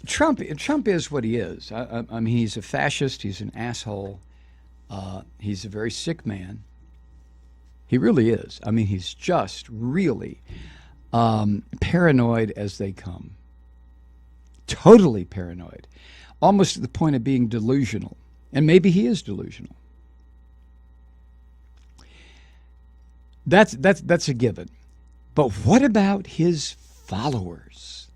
Trump is what he is. I mean, he's a fascist. He's an asshole. He's a very sick man. He really is. I mean, he's just really paranoid as they come. Totally paranoid, almost to the point of being delusional. And maybe he is delusional. That's a given. But what about his followers?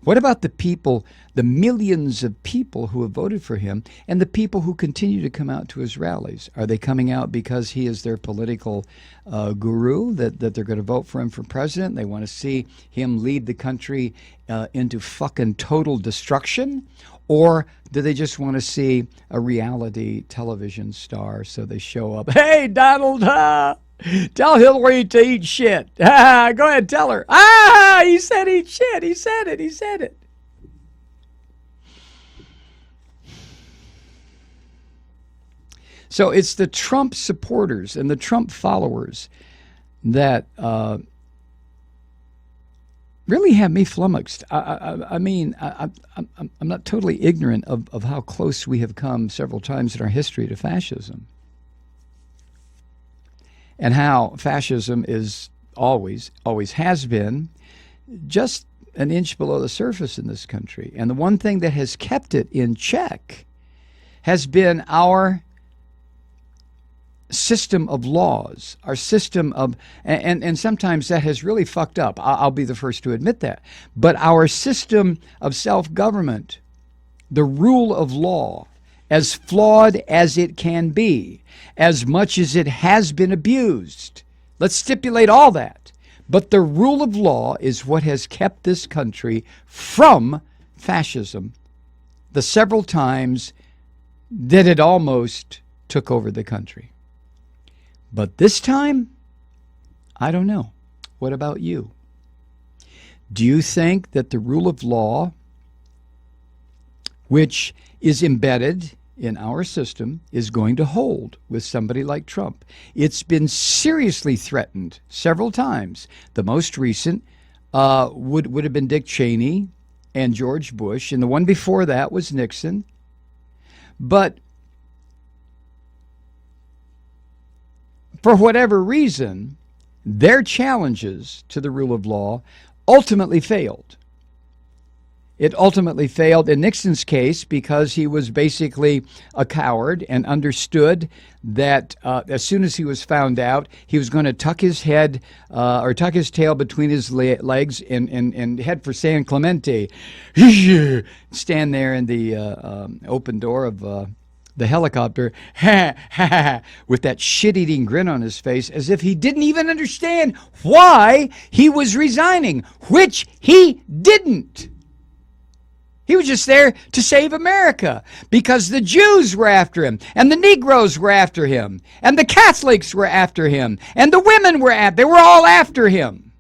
What about the people, the millions of people who have voted for him, and the people who continue to come out to his rallies? Are they coming out because he is their political guru, that they're going to vote for him for president? They want to see him lead the country into fucking total destruction? Or do they just want to see a reality television star, so they show up, hey, Donald, tell Hillary to eat shit. Go ahead, tell her. He said eat shit. He said it. He said it. So it's the Trump supporters and the Trump followers that really have me flummoxed. I mean, I'm not totally ignorant of how close we have come several times in our history to fascism. And how fascism is always has been just an inch below the surface in this country. And the one thing that has kept it in check has been our system of laws, our system of, and sometimes that has really fucked up. I'll be the first to admit that. But our system of self-government, the rule of law, as flawed as it can be, as much as it has been abused. Let's stipulate all that. But the rule of law is what has kept this country from fascism the several times that it almost took over the country. But this time, I don't know. What about you? Do you think that the rule of law, which is embedded in our system, is going to hold with somebody like Trump? It's been seriously threatened several times. The most recent would have been Dick Cheney and George Bush, and the one before that was Nixon. But for whatever reason, their challenges to the rule of law ultimately failed. It ultimately failed in Nixon's case because he was basically a coward and understood that as soon as he was found out, he was going to tuck his head or tuck his tail between his legs and head for San Clemente. Stand there in the open door of the helicopter, with that shit-eating grin on his face, as if he didn't even understand why he was resigning, which he didn't. He was just there to save America because the Jews were after him, and the Negroes were after him, and the Catholics were after him, and the women they were all after him.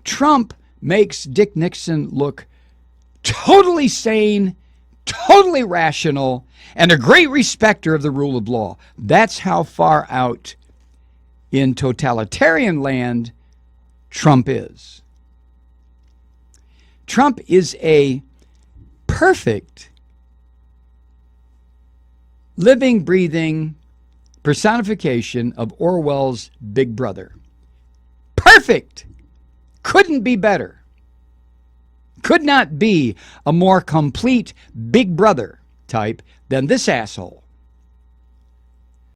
Trump makes Dick Nixon look totally sane, totally rational, and a great respecter of the rule of law. That's how far out in totalitarian land Trump is. Trump is a perfect, living, breathing personification of Orwell's Big Brother. Perfect! Couldn't be better. Could not be a more complete Big Brother type than this asshole.